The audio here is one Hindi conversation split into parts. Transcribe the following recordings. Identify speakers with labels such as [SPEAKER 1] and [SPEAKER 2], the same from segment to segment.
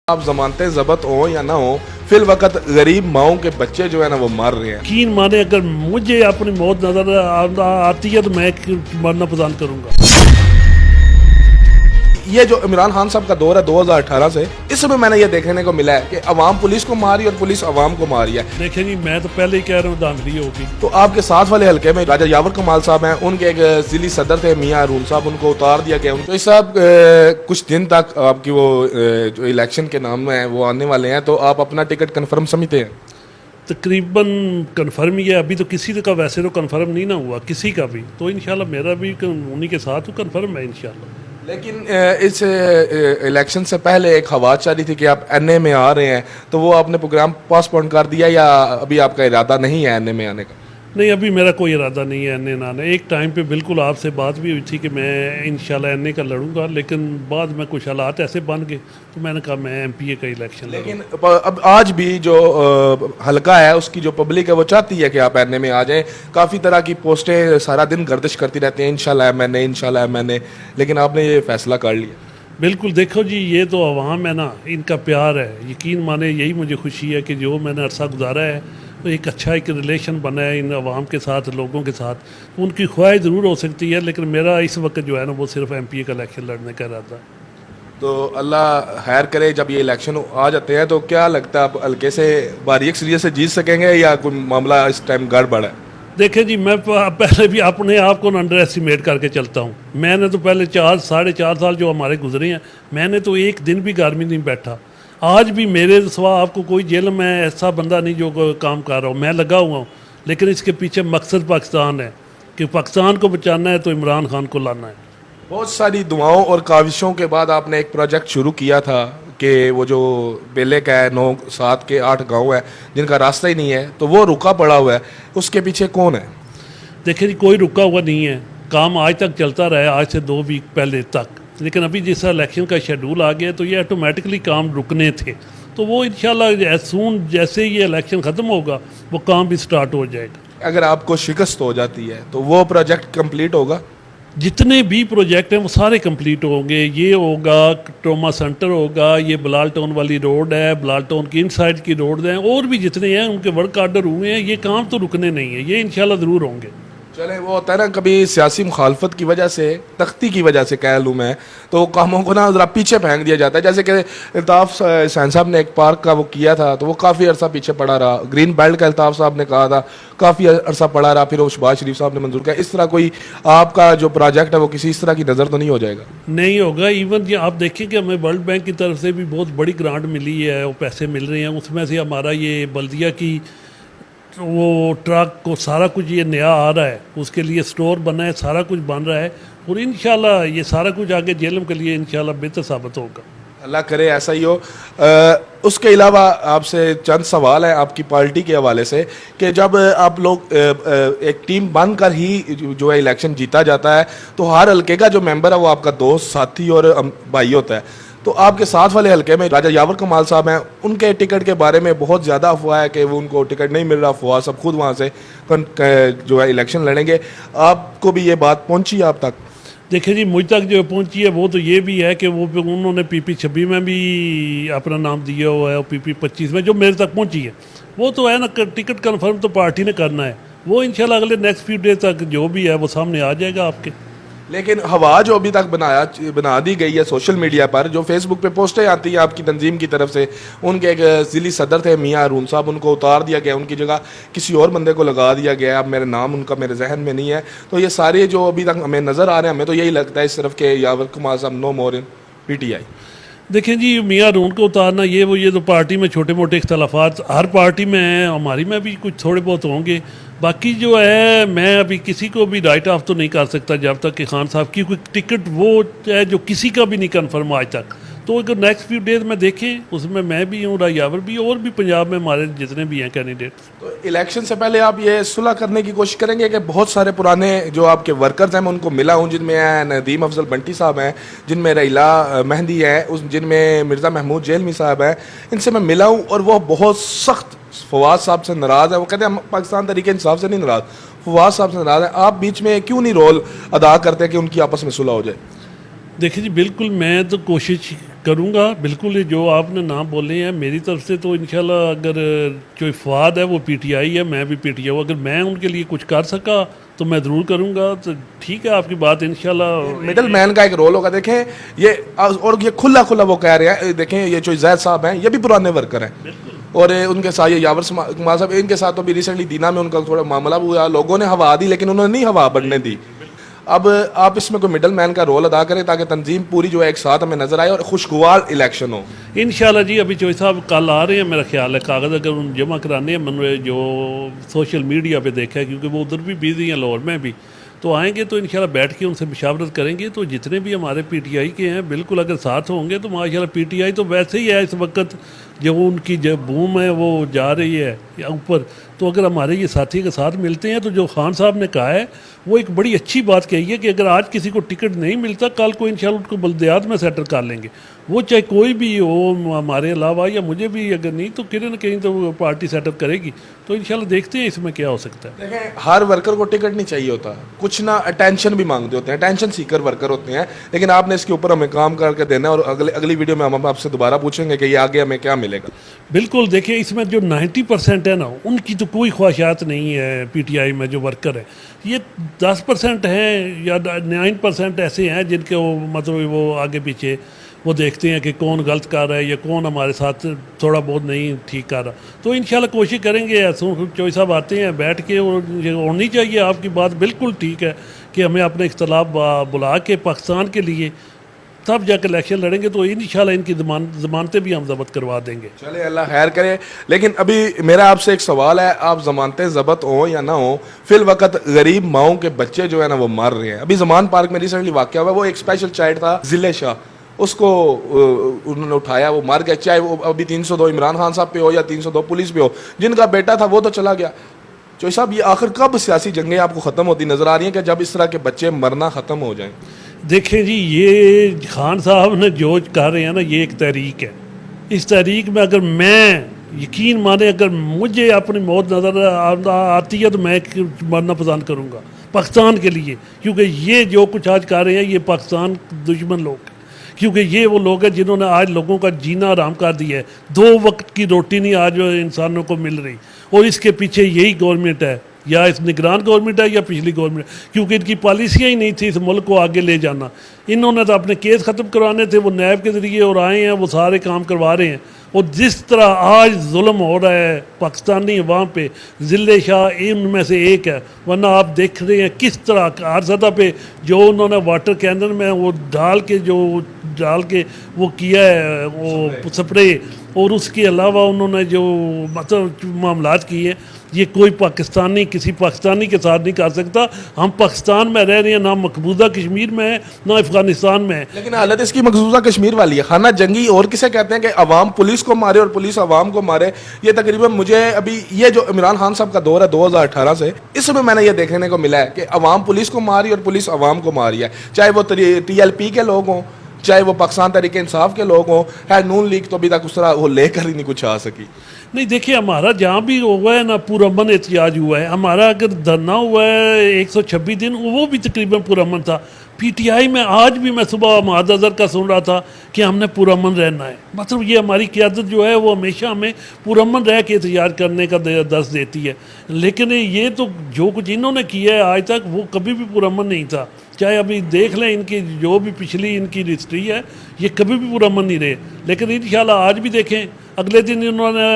[SPEAKER 1] आप जमानतें जब्त हो या ना हो, फिल वक्त गरीब माओं के बच्चे जो है ना वो मर रहे हैं।
[SPEAKER 2] यकीन माने अगर मुझे अपनी मौत नजर आती है तो मैं मरना पसंद करूंगा।
[SPEAKER 1] ये जो इमरान खान साहब का दौर है 2018 से, इसमें मैंने ये देखने को मिला है कि अवाम पुलिस को मारी और पुलिस अवाम को मारी है।
[SPEAKER 2] देखें जी, मैं तो पहले ही कह रहा हूँ धांधली होगी।
[SPEAKER 1] तो आपके साथ वाले हल्के में राजा यावर कमाल साहब हैं, उनके एक जिली सदर थे मियां अरुण साहब, उनको उतार दिया गया। तो इस साहब कुछ दिन तक आपकी वो जो इलेक्शन के नाम है वो आने वाले हैं, तो आप अपना टिकट कन्फर्म समझते हैं?
[SPEAKER 2] तकरीबन कन्फर्म ही है, अभी तो किसी का वैसे तो कन्फर्म नहीं ना हुआ किसी का भी, तो इंशाल्लाह मेरा भी उन्हीं के साथ कन्फर्म है इंशाल्लाह।
[SPEAKER 1] लेकिन इस इलेक्शन से पहले एक हवा चली थी कि आप एनए में आ रहे हैं, तो वो आपने प्रोग्राम पोस्टपोन कर दिया या अभी आपका इरादा नहीं है एनए में आने का?
[SPEAKER 2] नहीं, अभी मेरा कोई इरादा नहीं है एनए ना आने। एक टाइम पे बिल्कुल आपसे बात भी हुई थी कि मैं इंशाल्लाह एनए का लड़ूंगा, लेकिन बाद में कुछ हालात ऐसे बन गए तो मैंने कहा मैं एमपीए का इलेक्शन
[SPEAKER 1] लेकिन अब आज भी जो हलका है उसकी जो पब्लिक है वो चाहती है कि आप एनए में आ जाएं। काफ़ी तरह की पोस्टें सारा दिन गर्दिश करती रहती हैं, इंशाल्लाह एमएनए इंशाल्लाह एमएनए, लेकिन आपने ये फैसला कर लिया।
[SPEAKER 2] बिल्कुल, देखो जी, ये तो अवाम है ना, इनका प्यार है। यकीन माने यही मुझे खुशी है कि जो मैंने अरसा गुजारा है तो एक अच्छा एक रिलेशन बना है इन अवाम के साथ, लोगों के साथ। उनकी ख्वाहिश ज़रूर हो सकती है, लेकिन मेरा इस वक्त जो है ना वो सिर्फ एमपीए का इलेक्शन लड़ने का इरादा है।
[SPEAKER 1] तो अल्लाह खैर करे, जब ये इलेक्शन आ जाते हैं तो क्या लगता है आप हल्के से बारीक सीरीज से जीत सकेंगे या कोई मामला इस टाइम गड़बड़ है?
[SPEAKER 2] देखें जी, मैं पहले भी अपने आप को अंडर एस्टिमेट करके चलता हूँ। मैंने तो पहले 4-4.5 साल जो हमारे गुजरे हैं, मैंने तो एक दिन भी घर में नहीं बैठा। आज भी मेरे सिवा आपको कोई जेल में ऐसा बंदा नहीं जो काम कर रहा हूँ, मैं लगा हुआ हूँ। लेकिन इसके पीछे मकसद पाकिस्तान है कि पाकिस्तान को बचाना है तो इमरान खान को लाना है।
[SPEAKER 1] बहुत सारी दुआओं और काविशों के बाद आपने एक प्रोजेक्ट शुरू किया था कि वो जो बेले का है 9, 7 के 8 गांव है जिनका रास्ता ही नहीं है, तो वो रुका पड़ा हुआ है, उसके पीछे कौन है?
[SPEAKER 2] देखिए जी, कोई रुका हुआ नहीं है, काम आज तक चलता रहा है, आज से 2 वीक पहले तक। लेकिन अभी जिस इलेक्शन का शेड्यूल आ गया तो ये ऑटोमेटिकली काम रुकने थे, तो वो इंशाल्लाह सून जैसे ही ये इलेक्शन ख़त्म होगा वो काम भी स्टार्ट हो जाएगा।
[SPEAKER 1] अगर आपको शिकस्त हो जाती है तो वो प्रोजेक्ट कंप्लीट होगा?
[SPEAKER 2] जितने भी प्रोजेक्ट हैं वो सारे कंप्लीट होंगे। ये होगा, ट्रोमा सेंटर होगा, ये बलाल टाउन वाली रोड है, बलाल टाउन की इनसाइड की रोड हैं, और भी जितने हैं उनके वर्क आर्डर हुए हैं। ये काम तो रुकने नहीं है, ये इंशाल्लाह ज़रूर होंगे।
[SPEAKER 1] चले, वो होता है ना कभी सियासी मुखालफत की वजह से, तख्ती की वजह से कह लूँ मैं, तो कामों को ना ज़रा पीछे फेंक दिया जाता है। जैसे कि अल्ताफ़ सैन साहब ने एक पार्क का वो किया था तो वो काफ़ी अरसा पीछे पड़ा रहा। ग्रीन बेल्ट का अल्ताफ़ साहब ने कहा था, काफ़ी अरसा पड़ा रहा, फिर वो शहबाज शरीफ साहब ने मंजूर किया। इस तरह कोई आपका जो प्रोजेक्ट है वो किसी इस तरह की नज़र तो नहीं हो जाएगा?
[SPEAKER 2] नहीं होगा। इवन ये आप देखें कि हमें वर्ल्ड बैंक की तरफ से भी बहुत बड़ी ग्रांट मिली है, वो पैसे मिल रहे हैं। उसमें से हमारा ये बल्दिया की वो ट्रक को सारा कुछ ये नया आ रहा है, उसके लिए स्टोर बना है, सारा कुछ बन रहा है, और इंशाल्लाह ये सारा कुछ आगे जेलम के लिए इंशाल्लाह बेहतर साबित होगा।
[SPEAKER 1] अल्लाह करे ऐसा ही हो। उसके अलावा आपसे चंद सवाल है आपकी पार्टी के हवाले से कि जब आप लोग एक टीम बनकर ही जो है इलेक्शन जीता जाता है तो हर हल्के का जो मेंबर है वो आपका दोस्त, साथी और भाई होता है। तो आपके साथ वाले हल्के में राजा यावर कमाल साहब हैं, उनके टिकट के बारे में बहुत ज़्यादा अफवाह है कि वो उनको टिकट नहीं मिल रहा, अफवाह सब खुद वहाँ से जो है इलेक्शन लड़ेंगे। आपको भी ये बात पहुँची आप तक?
[SPEAKER 2] देखिए जी, मुझ तक जो पहुंची है वो तो ये भी है कि वो उन्होंने PP-26 में भी अपना नाम दिया हुआ है, और PP-25 में जो मेरे तक पहुंची है वो तो है ना, टिकट कन्फर्म तो पार्टी ने करना है। वो इंशाल्लाह अगले नेक्स्ट फ्यू डेज तक जो भी है वो सामने आ जाएगा आपके।
[SPEAKER 1] लेकिन हवा जो अभी तक बना दी गई है सोशल मीडिया पर, जो फेसबुक पे पोस्टें आती हैं आपकी तंजीम की तरफ से, उनके एक जिली सदर थे मियां अरुण साहब, उनको उतार दिया गया, उनकी जगह किसी और बंदे को लगा दिया गया। अब मेरे नाम उनका मेरे जहन में नहीं है। तो ये सारे जो अभी तक हमें नज़र आ रहे हैं, हमें तो यही लगता है इस तरफ के यावर कमाल साहब नो मोर इन PTI।
[SPEAKER 2] देखें जी, मियां अरुण को उतारना ये तो पार्टी में छोटे मोटे इख्तलाफात हर पार्टी में हैं, हमारी में भी कुछ थोड़े बहुत होंगे। बाकी जो है, मैं अभी किसी को भी राइट ऑफ तो नहीं कर सकता जब तक कि खान साहब की कोई टिकट वो है जो किसी का भी नहीं कन्फर्म आज तक। तो अगर नेक्स्ट फ्यू डेज में देखें, उसमें मैं भी हूँ, यावर भी, और भी पंजाब में हमारे जितने भी हैं कैंडिडेट।
[SPEAKER 1] तो इलेक्शन से पहले आप ये सुलह करने की कोशिश करेंगे कि बहुत सारे पुराने जो आपके वर्कर्स हैं मैं उनको मिला हूँ, जिनमें नदीम अफजल बंटी साहब हैं, जिनमें रईला मेहंदी है, जिनमें मिर्ज़ा महमूद जेलमी साहब हैं, इनसे मैं मिला हूँ और वो बहुत सख्त फवाद साहब से नाराज़ है। वो कहते हैं हम पाकिस्तान तरीके इंसाफ से नहीं नाराज़, फवाद साहब से नाराज़ है। आप बीच में क्यों नहीं रोल अदा करते कि उनकी आपस में सुलह हो जाए?
[SPEAKER 2] देखिए जी, बिल्कुल मैं तो कोशिश करूँगा बिल्कुल। ये जो आपने नाम बोले हैं मेरी तरफ से तो इंशाल्लाह, अगर जो इफ़ाद है वो पीटीआई है, मैं भी पीटीआई हूँ, अगर मैं उनके लिए कुछ कर सका तो मैं ज़रूर करूँगा। तो ठीक है आपकी बात, इंशाल्लाह।
[SPEAKER 1] मिडल मैन का एक रोल होगा। देखें ये और ये खुला खुला वो कह रहे हैं, देखें ये जो जैद साहब हैं ये भी पुराने वर्कर हैं, और उनके साथ ये यावर कुमार साहब, इनके साथ तो भी रिसेंटली दीना में उनका थोड़ा मामला हुआ, लोगों ने हवा दी लेकिन उन्होंने नहीं हवा बढ़ने दी। अब आप इसमें कोई मिडल मैन का रोल अदा करें ताकि तंजीम पूरी जो है एक साथ हमें नजर आए और खुशगवार इलेक्शन हो।
[SPEAKER 2] इंशाल्लाह जी, अभी चौधरी साहब कल आ रहे हैं मेरा ख्याल है, कागज़ अगर उन जमा कराने हैं, मैंने जो सोशल मीडिया पे देखा है, क्योंकि वो उधर भी बिजी हैं लाहौर में भी, तो आएंगे तो इंशाल्लाह बैठ के उनसे मुशावरत करेंगे। तो जितने भी हमारे पीटीआई के हैं बिल्कुल अगर साथ होंगे तो माशाल्लाह पीटीआई तो वैसे ही है इस वक्त, जो उनकी जो बूम है वो जा रही है ऊपर। तो अगर हमारे ये साथी के साथ मिलते हैं तो जो खान साहब ने कहा है वो एक बड़ी अच्छी बात कही है कि अगर आज किसी को टिकट नहीं मिलता, कल को इंशाल्लाह उसको बल्दियात में सेटल कर लेंगे, वो चाहे कोई भी हो हमारे अलावा, या मुझे भी अगर नहीं तो कहीं ना कहीं तो वो पार्टी सेटअप करेगी। तो इंशाल्लाह देखते हैं इसमें क्या हो सकता है।
[SPEAKER 1] देखें हर वर्कर को टिकट नहीं चाहिए होता, कुछ ना अटेंशन भी मांगते होते हैं, अटेंशन सीकर वर्कर होते हैं, लेकिन आपने इसके ऊपर हमें काम करके देना है और अगली वीडियो में हम आपसे दोबारा पूछेंगे कि ये आगे हमें क्या मिलेगा।
[SPEAKER 2] बिल्कुल, देखिए इसमें जो 90% है ना, उनकी तो कोई ख्वाहिशात नहीं है पीटीआई में जो वर्कर है, ये 10% हैं या 9% ऐसे हैं जिनके वो मतलब वो आगे पीछे वो देखते हैं कि कौन गलत कर रहा है या कौन हमारे साथ थोड़ा बहुत नहीं ठीक कर रहा। तो इंशाल्लाह कोशिश करेंगे, चौधरी साहब आते हैं बैठ के, और होनी चाहिए आपकी बात बिल्कुल ठीक है कि हमें अपने इख्तलाफ बुला के पाकिस्तान के लिए तब जाकर इलेक्शन लड़ेंगे, तो इंशाल्लाह इनकी ज़मानतें भी हम जब्त करवा देंगे।
[SPEAKER 1] चले अल्लाह खैर करे। लेकिन अभी मेरा आपसे एक सवाल है, आप ज़मानतें जब्त हो या ना हो, फिल वक्त गरीब माओं के बच्चे जो है ना वो मर रहे हैं। अभी जमान पार्क में रिसेंटली वाक़या हुआ, वो एक स्पेशल चाइल्ड था जिले शाह, उसको उन्होंने उठाया, वो मर गया। चाहे वो अभी 302 इमरान खान साहब पे हो या 302 पुलिस पे हो, जिनका बेटा था वो तो चला गया। चौधरी साहब ये आखिर कब सियासी जंगें आपको ख़त्म होती नज़र आ रही हैं कि जब इस तरह के बच्चे मरना ख़त्म हो जाएं?
[SPEAKER 2] देखें जी, ये खान साहब ने जो कह रहे हैं ना, ये एक तहरीक है। इस तहरीक में अगर मैं यकीन माने, अगर मुझे अपनी मौत नज़र आती है तो मैं मरना पसंद करूँगा पाकिस्तान के लिए, क्योंकि ये जो कुछ आज कर रहे हैं ये पाकिस्तान दुश्मन लोग हैं। क्योंकि ये वो लोग हैं जिन्होंने आज लोगों का जीना आराम कर दिया है। 2 वक्त की रोटी नहीं आज इंसानों को मिल रही, और इसके पीछे यही गवर्नमेंट है, या इस निगरान गवर्नमेंट है या पिछली गवर्नमेंट, क्योंकि इनकी पॉलिसियाँ ही नहीं थी इस मुल्क को आगे ले जाना। इन्होंने तो अपने केस ख़त्म करवाने थे, वो नैब के ज़रिए और आए हैं, वो सारे काम करवा रहे हैं। और जिस तरह आज जुल्म हो रहा है पाकिस्तानी अवाम पे, ज़िले शाह इनमें से एक है। वरना आप देख रहे हैं किस तरह हर सतह पे जो उन्होंने वाटर कैनन में वो डाल के वो किया है वो स्प्रे, और उसके अलावा उन्होंने जो मतलब मामलात किए, ये कोई पाकिस्तानी किसी पाकिस्तानी के साथ नहीं कर सकता। हम पाकिस्तान में रह रहे हैं, ना मकबूजा कश्मीर में है ना अफगानिस्तान में है।
[SPEAKER 1] लेकिन हालत इसकी मकबूजा कश्मीर वाली है। खाना जंगी और किसे कहते हैं कि अवाम पुलिस को मारे और पुलिस अवाम को मारे। ये तकरीबन मुझे अभी ये जो इमरान खान साहब का दौर है 2018 से, इसमें मैंने ये देखने को मिला है कि अवाम पुलिस को मारी और पुलिस अवाम को मारी है। चाहे वो TLP के लोग हों, चाहे वो पाकिस्तान तहरीक इंसाफ के लोग हों, है नून लीग तो अभी तक उस तरह वो लेकर ही नहीं कुछ आ सकी।
[SPEAKER 2] नहीं, देखिए हमारा जहाँ भी हुआ है ना पुरअमन एहतजाज हुआ है। हमारा अगर धरना हुआ है 126 दिन, वो भी तकरीबन पुरअमन था। पीटीआई में आज भी मैं सुबह महाद अज़हर का सुन रहा था कि हमने पुरअमन रहना है। मतलब ये हमारी क़यादत जो है वो हमेशा हमें पुरअमन रह के एहतजाज करने का दर्स देती है। लेकिन ये तो जो कुछ इन्होंने किया है आज तक, वो कभी भी पुरअमन नहीं था। चाहे अभी देख लें इनकी जो भी पिछली इनकी हिस्ट्री है, ये कभी भी पुरअमन नहीं रहे। लेकिन इंशाल्लाह आज भी देखें, अगले दिन इन्होंने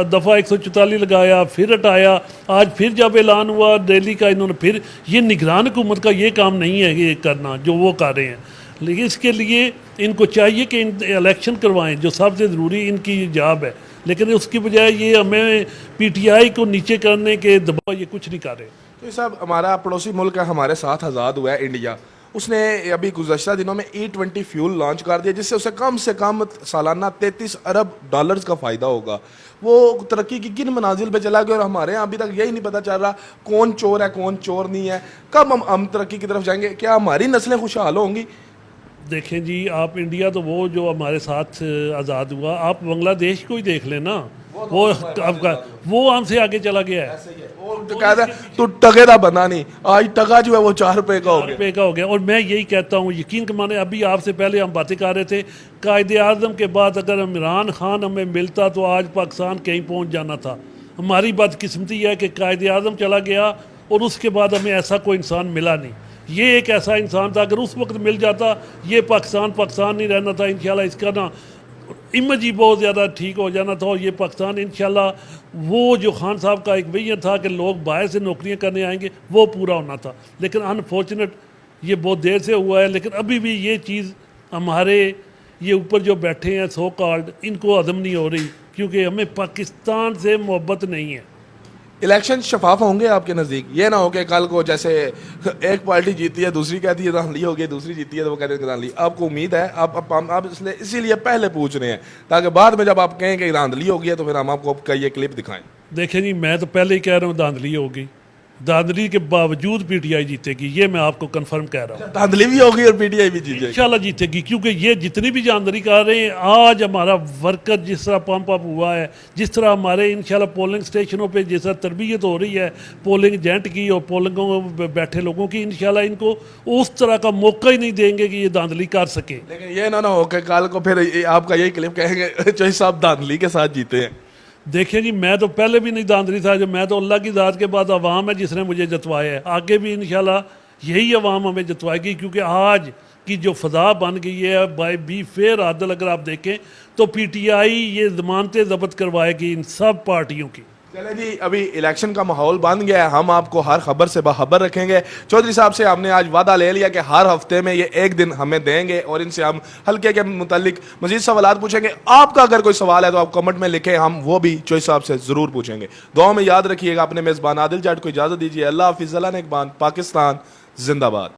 [SPEAKER 2] दफ़ा 144 लगाया, फिर हटाया, आज फिर जब ऐलान हुआ दिल्ली का, इन्होंने फिर, ये निगरान हुकूमत का ये काम नहीं है ये करना जो वो कर रहे हैं। लेकिन इसके लिए इनको चाहिए कि इलेक्शन करवाएं, जो सबसे ज़रूरी इनकी जॉब है। लेकिन उसकी बजाय ये हमें पीटीआई को नीचे करने के दबाव, ये कुछ नहीं कर रहे।
[SPEAKER 1] तो ये सब हमारा पड़ोसी मुल्क है, हमारे साथ आज़ाद हुआ है इंडिया, उसने अभी गुज़श्ता दिनों में E20 फ्यूल लॉन्च कर दिया, जिससे उसे कम से कम सालाना 33 अरब डॉलर्स का फ़ायदा होगा। वो तरक्की की किन मनाजिल पे चला गया और हमारे यहाँ अभी तक यही नहीं पता चल रहा कौन चोर है कौन चोर नहीं है। कब हम तरक्की की तरफ जाएंगे? क्या हमारी नस्लें खुशहाल होंगी?
[SPEAKER 2] देखें जी, आप इंडिया तो वो जो हमारे साथ आज़ाद हुआ, आप बांग्लादेश को ही देख लें ना, वो आपका वो हमसे आगे चला गया है।
[SPEAKER 1] वो तो कहता है तू टके का बंदा नहीं, आज टका जो है वो 4 रुपए का हो गया।
[SPEAKER 2] पे का हो गया। और मैं यही कहता हूँ, यकीन के माने अभी आपसे पहले हम बातें कर रहे थे, कायदे आज़म के बाद अगर इमरान खान हमें मिलता तो आज पाकिस्तान कहीं पहुँच जाना था। हमारी बदकिस्मती है कि कायदे आज़म चला गया और उसके बाद हमें ऐसा कोई इंसान मिला नहीं। ये एक ऐसा इंसान था, अगर उस वक्त मिल जाता ये पाकिस्तान पाकिस्तान नहीं रहना था। इंशाल्लाह इसका ना इमेज ही बहुत ज़्यादा ठीक हो जाना था और ये पाकिस्तान इंशाल्लाह वो जो खान साहब का एक विजन था कि लोग बाहर से नौकरियां करने आएंगे वो पूरा होना था। लेकिन अनफॉर्चुनेट ये बहुत देर से हुआ है। लेकिन अभी भी ये चीज़ हमारे ये ऊपर जो बैठे हैं सो कॉल्ड, इनको हजम नहीं हो रही, क्योंकि हमें पाकिस्तान से मोहब्बत नहीं है।
[SPEAKER 1] इलेक्शन शफाफ होंगे आपके नज़दीक? ये ना हो कि कल को जैसे एक पार्टी जीती है दूसरी कहती है धांधली हो गई, दूसरी जीती है तो वो कहते हैं धांधली। आपको उम्मीद है? आप इसलिए इसीलिए पहले पूछ रहे हैं ताकि बाद में जब आप कहें कि धांधली हो गई है तो फिर हम आपको आपका ये क्लिप दिखाएं।
[SPEAKER 2] देखें जी, मैं तो पहले ही कह रहा हूँ धांधली होगी। धांधली के बावजूद पीटीआई जीतेगी, ये मैं आपको कंफर्म कह रहा हूँ।
[SPEAKER 1] धांधली भी होगी और पीटीआई भी जीतेगी
[SPEAKER 2] इंशाल्लाह जीतेगी, क्योंकि ये जितनी भी धांधली कर रहे हैं, आज हमारा वर्कर जिस तरह पंप अप हुआ है, जिस तरह हमारे इंशाल्लाह पोलिंग स्टेशनों पे जिस तरह तरबियत हो रही है पोलिंग एजेंट की और पोलिंगों में बैठे लोगों की, इंशाल्लाह इनको उस तरह का मौका ही नहीं देंगे कि ये धांधली कर सके।
[SPEAKER 1] लेकिन ये ना हो कि कल को फिर आपका यही क्लिप कहेंगे चौधरी साहब धांधली के साथ जीते हैं।
[SPEAKER 2] देखिए जी, मैं तो पहले भी नहीं धांधली था, जो मैं तो अल्लाह की ज़ात के बाद अवाम है जिसने मुझे जतवाया है। आगे भी इंशाल्लाह यही अवाम हमें जतवाएगी, क्योंकि आज की जो फ़ज़ा बन गई है बाय बी फेयर आदल, अगर आप देखें तो पीटीआई ये ज़मानतें ज़ब्त करवाएगी इन सब पार्टियों की।
[SPEAKER 1] चले जी, अभी इलेक्शन का माहौल बन गया है, हम आपको हर खबर से बाखबर रखेंगे। चौधरी साहब से हमने आज वादा ले लिया कि हर हफ्ते में ये एक दिन हमें देंगे और इनसे हम हल्के के मुतालिक मजीद सवाल पूछेंगे। आपका अगर कोई सवाल है तो आप कमेंट में लिखें, हम वो भी चौधरी साहब से ज़रूर पूछेंगे। दुआ में याद रखिएगा। अपने मेज़बान आदिल जाट को इजाज़त दीजिए। अल्लाह हाफिज़। अल्लाह नेकबान। पाकिस्तान जिंदाबाद।